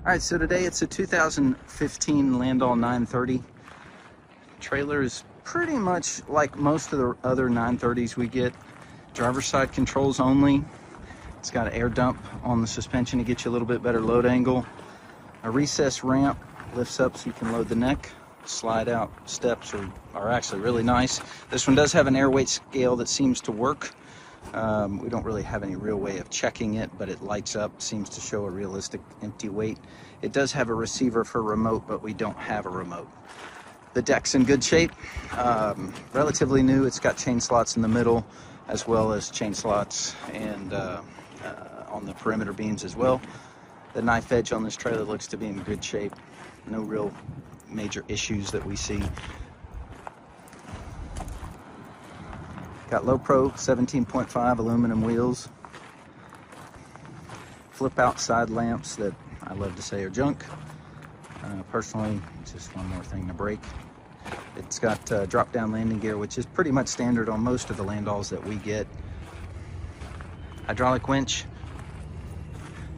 All right, so today it's a 2015 Landoll 930. Trailer is pretty much like most of the other 930s we get. Driver's side controls only. It's got an air dump on the suspension to get you a little bit better load angle. A recessed ramp lifts up so you can load the neck. Slide out steps are actually really nice. This one does have an air weight scale that seems to work. We don't really have any real way of checking it, but it lights up, seems to show a realistic empty weight. It does have a receiver for remote, but we don't have a remote. The deck's in good shape, relatively new. It's got chain slots in the middle, as well as chain slots and on the perimeter beams as well. The knife edge on this trailer looks to be in good shape. No real major issues that we see. Got low pro 17.5 aluminum wheels. Flip out side lamps that I love to say are junk. Personally, just one more thing to break. It's got drop down landing gear, which is pretty much standard on most of the Landolls that we get. Hydraulic winch.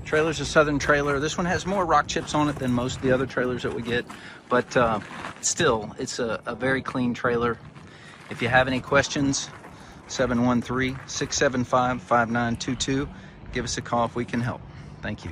Trailer's a Southern trailer. This one has more rock chips on it than most of the other trailers that we get, but still, it's a very clean trailer. If you have any questions, 713-675-5922. Give us a call if we can help. Thank you.